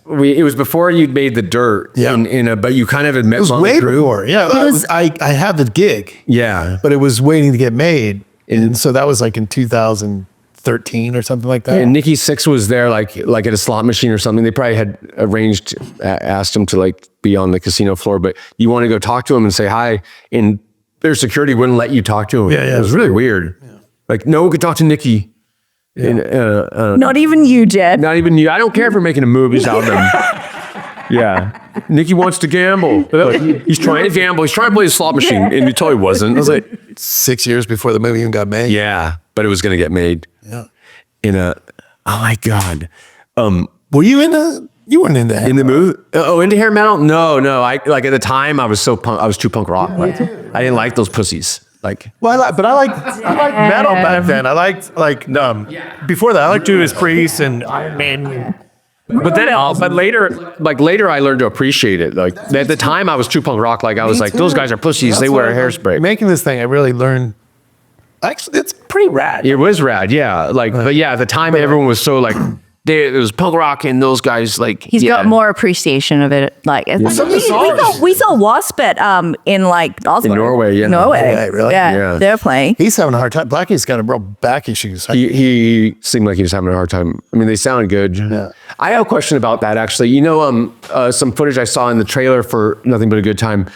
It was before you'd made the dirt. Yeah. But you kind of had met It was Motley way Crue. before. Yeah, I had the gig. Yeah. But it was waiting to get made. And so that was like in 2013 or something like that. And Nikki Sixx was there, like at a slot machine or something. They probably had asked him to like be on the casino floor, but you want to go talk to him and say hi, and their security wouldn't let you talk to him. Yeah. It was really weird. Yeah. Like no one could talk to Nikki. Yeah. And, Not even you, Jed. not even you. I don't care if we're making a movie out of them. Yeah. Nikki wants to gamble. He's trying to gamble. He's trying to play the slot machine, and you totally wasn't. I was like, 6 years before the movie even got made. yeah, but it was going to get made. Yeah. Oh my God. Were you you weren't into In the movie? Into hair metal? No. I like at the time I was so punk. I was too punk rock. Like, I didn't like those pussies. Like, well, I liked metal back then. I liked before that. I liked Judas Priest and Iron Man. but later I learned to appreciate it. Like at the time I was too punk rock. Like I was like, those guys are pussies. They wear hairspray. Making this thing, I really learned. Actually, it's pretty rad. It was rad, yeah. Like, but yeah, at the time everyone was so like, it was punk rock and those guys like. He's got more appreciation of it. Like we saw Wasp at in like Oslo. In Norway, yeah. Norway. Yeah, really? Yeah, they're playing. He's having a hard time. Blackie's got a real back issues. He seemed like he was having a hard time. I mean, they sounded good. Yeah. I have a question about that actually. You know, some footage I saw in the trailer for Nothing But a Good Time.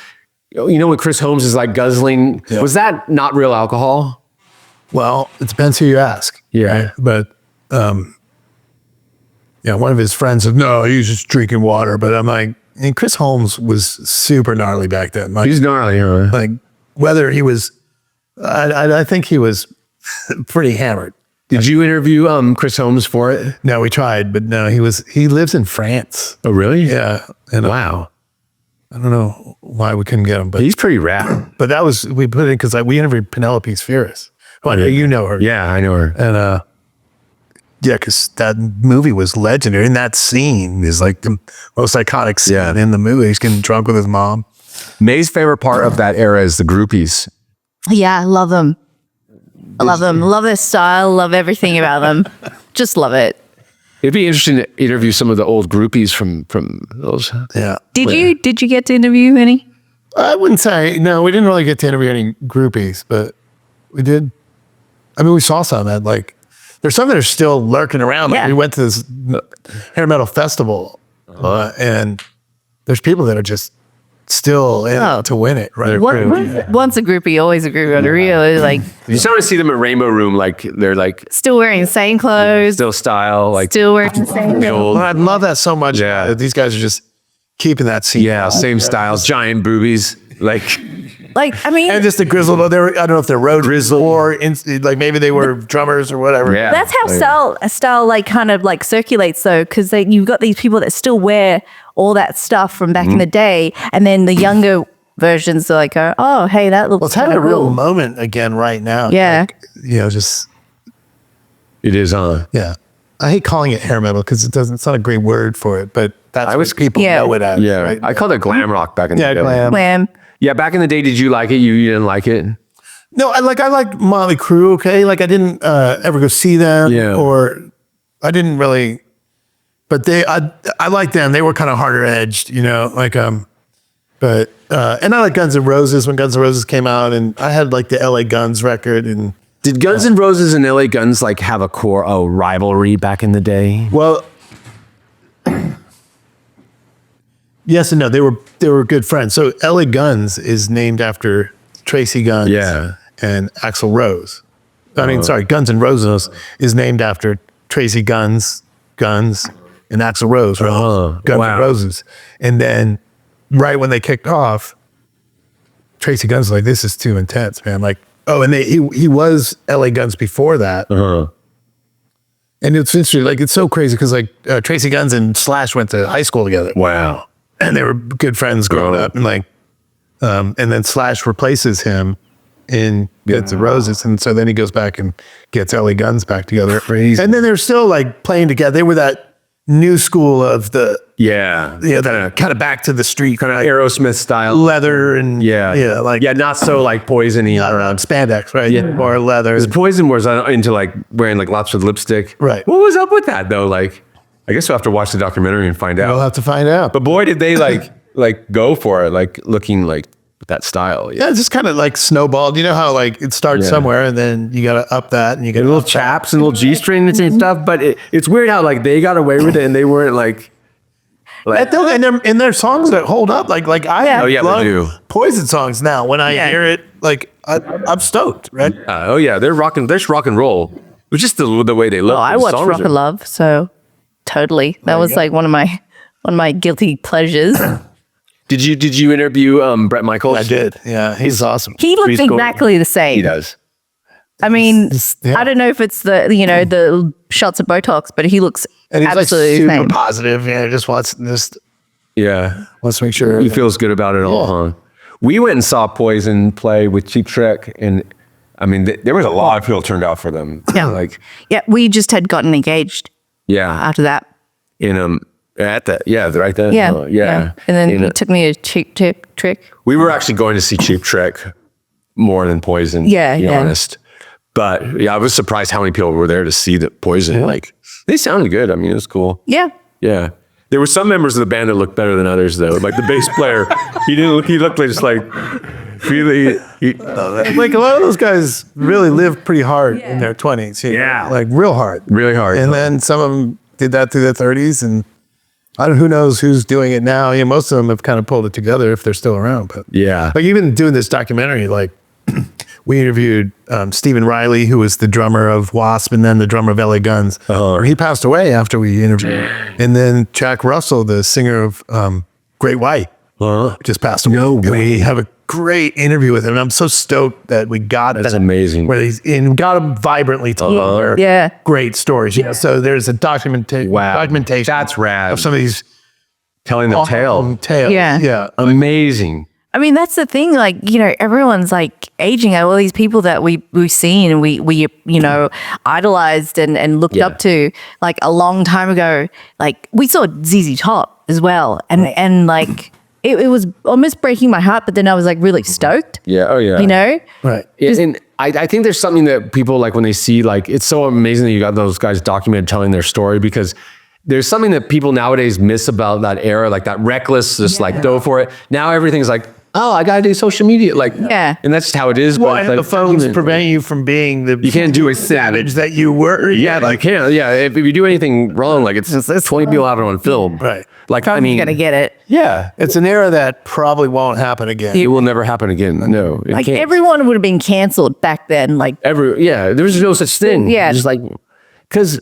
You know when Chris Holmes is like guzzling? Yeah. Was that not real alcohol? Well, it depends who you ask. Yeah. Right? But yeah, one of his friends said, no, he was just drinking water. But I'm like, and Chris Holmes was super gnarly back then. Like, He's gnarly, huh? like whether he was, I think he was pretty hammered. Did you interview Chris Holmes for it? No, we tried, but no, he lives in France. Oh, really? Yeah. And Wow. I don't know why we couldn't get him, but He's pretty rad. that was, we put it in because we interviewed Penelope Spheris. Well, you know her. Yeah, I know her. And yeah, because that movie was legendary. And that scene is like the most iconic scene in the movie. He's getting drunk with his mom. May's favorite part of that era is the groupies. Yeah, I love them. I love them. Love their style. Love everything about them. Just love it. It'd be interesting to interview some of the old groupies from those. Yeah. Did you get to interview any? I wouldn't say, no, we didn't really get to interview any groupies, but we did. I mean, we saw some that there's some that are still lurking around. Like, Yeah. we went to this hair metal festival and there's people that are just still in to win it. Right. Once a groupie, always a groupie. Really, like You start to see them at Rainbow Room, like they're like still wearing the same clothes, still style, like still wearing the same the old. I love that so much. Yeah. These guys are just keeping that scene. Yeah, same styles, giant boobies. Like Like, I mean, And just the grizzled. They were, I don't know if they're road grizzled or like maybe they were drummers or whatever. Yeah. that's how style like kind of like circulates though, because you've got these people that still wear all that stuff from back in the day, and then the younger versions are like, oh, hey, that looks. Well, it's having a real moment again right now. Yeah. Like, just It is, huh? yeah. I hate calling it hair metal because it's not a great word for it, but that's what people Yeah. know it as. Yeah. right? I called it glam rock back in the day. glam. Glam. Yeah, back in the day, did you like it? You didn't like it? No, I liked Motley Crue. Okay, like I didn't ever go see them, or I didn't really. But I liked them. They were kind of harder edged, like But and I like Guns N' Roses when Guns N' Roses came out, and I had like the LA Guns record. And Did Guns N' Roses and LA Guns like have a core rivalry back in the day? well, yes and no. They were good friends. So LA Guns is named after Tracy Guns, and Axl Rose. I mean, sorry, Guns N' Roses is named after Tracy Guns, and Axl Rose, right? Guns N' Roses. And then right when they kicked off, Tracy Guns was like, this is too intense, man. Like, and he was LA Guns before that. And it's interesting, like it's so crazy because like Tracy Guns and Slash went to high school together. Wow. And they were good friends growing up. And like, and then Slash replaces him in Guns N' Roses. And so then he goes back and gets LA Guns back together. Crazy. And then they're still like playing together. They were that new school of the, kind of back to the street, kind of Aerosmith style. leather and not so like poisony. I don't know, spandex, right? Yeah, or leather. Because Poison was into like wearing like lots of lipstick. Right. What was up with that though? Like, I guess we'll have to watch the documentary and find out. We'll have to find out. But boy, did they like go for it, like looking like that style. Yeah, it's just kind of like snowballed. You know how like it starts somewhere and then you got to up that and you get little chaps and little G-strings and stuff. But it's weird how like they got away with it and they weren't like. And in their songs that hold up, like I love they do. Poison songs now. When I hear it, like I'm stoked, right? They're rocking. There's rock and roll. It's just the way they look. Oh, I watched Rock and Love, so totally. That was like one of my guilty pleasures. Did you interview Brett Michaels? I did. Yeah, he's awesome. He looks exactly the same. He does. I mean, I don't know if it's the shots of Botox, but he looks And he's absolutely like super the same. positive. Yeah, just wants to make sure He feels good about it all, huh? We went and saw Poison play with Cheap Trick, and I mean, there was a lot of people turned out for them. Yeah. We just had gotten engaged after that. Right there. Yeah. And then he took me to Cheap Trick. We were actually going to see Cheap Trick more than Poison. To be honest. But I was surprised how many people were there to see the Poison. Like, they sounded good. I mean, it was cool. Yeah. Yeah. There were some members of the band that looked better than others, though. Like the bass player, he looked like just like really. like a lot of those guys really lived pretty hard in their 20s. Like real hard. Really hard. And then some of them did that through their 30s, and who knows who's doing it now. Yeah, most of them have kind of pulled it together if they're still around. But like even doing this documentary, like we interviewed Stephen Riley, who was the drummer of Wasp and then the drummer of LA Guns. He passed away after we interviewed. And then Jack Russell, the singer of Great White, just passed away. No way. We have a great interview with him. And I'm so stoked that we got That's amazing. Where got him vibrantly telling great stories. Yeah. So there's a documentation. That's rad. Of some of these telling the tales. Yeah. Amazing. I mean, that's the thing. Like, everyone's like aging. All these people that we've seen and we idolized and looked up to like a long time ago. Like we saw ZZ Top as well, and like it was almost breaking my heart. But then I was like really stoked. Yeah. Oh yeah. Right. And I think there's something that people like when they see, like, it's so amazing that you got those guys documented telling their story, because there's something that people nowadays miss about that era, like that reckless, just like go for it. Now everything's like, oh, I gotta do social media, and that's just how it is. Well, but and the phones prevent you from being the you can't do a savage that you were. If you do anything wrong, like it's 20 people have it on film, right? Like I mean, you're gonna get it. Yeah, it's an era that probably won't happen again. It will never happen again. No, it Like can't. everyone would have been canceled back then. Like there was no such thing. Yeah, just like because.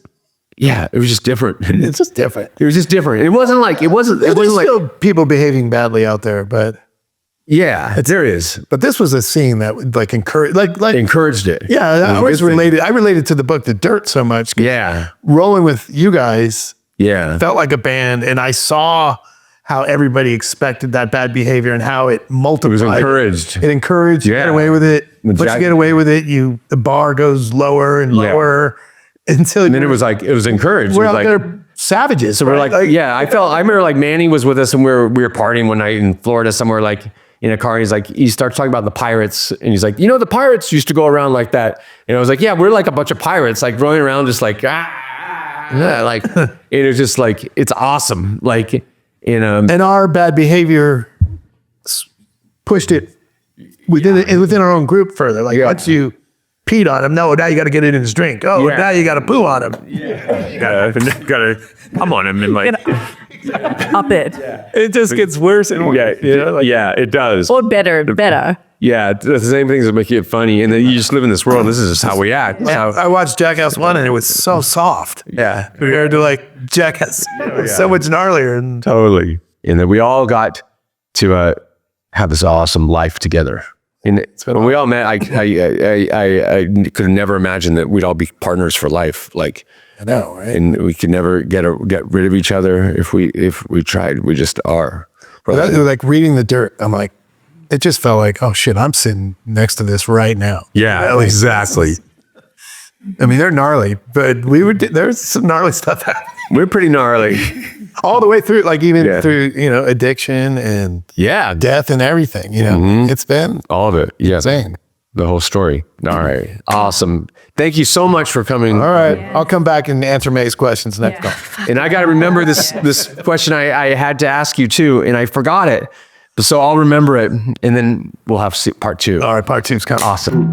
Yeah, it was just different. It's just different. It was just different. It wasn't like There's still people behaving badly out there, but Yeah, there is. But this was a scene that would like encourage, like Encouraged it. yeah. I always related. I related to the book The Dirt so much. Yeah. Rolling with you guys Yeah. felt like a band, and I saw how everybody expected that bad behavior and how it multiplied. It was encouraged. It encouraged. You Yeah. get away with it. When Once Jack- you get away with it, the bar goes lower and Yeah. lower until. And then it was encouraged. we're It was out like, there savages. so we're like, yeah, I remember like Manny was with us and we were partying one night in Florida somewhere, like in a car. He's like, he starts talking about the pirates and he's like, the pirates used to go around like that. And I was like, yeah, we're like a bunch of pirates, like running around just like, yeah, like, it was just like, it's awesome. Like, and our bad behavior pushed it within our own group further. Like once you peed on him, now you got to get it in his drink. Oh, Yeah. now you got to poo on him. you gotta come on him and like, Up it. it just gets worse and worse. Yeah, it does. Or better. Yeah, the same things that make it funny, and then you just live in this world. This is just how we act. I watched Jackass 1 and it was so soft. Yeah, Compared to like Jackass. It was so much gnarlier. And totally. And then we all got to have this awesome life together. And when we all met, I could have never imagined that we'd all be partners for life. Like, I know, right? and we could never get rid of each other if we tried. We just are. Like reading The Dirt, I'm like, it just felt like, oh shit, I'm sitting next to this right now. Yeah, exactly. I mean, they're gnarly, but there's some gnarly stuff happening We're pretty gnarly. all the way through, like even through, addiction and Yeah, death and everything, it's been all of it. Yeah, insane. the whole story. All right, awesome. Thank you so much for coming. All right. I'll come back and answer May's questions next time. And I got to remember this question I had to ask you too, and I forgot it. So I'll remember it, and then we'll have part 2. All right. Part 2's coming. Awesome.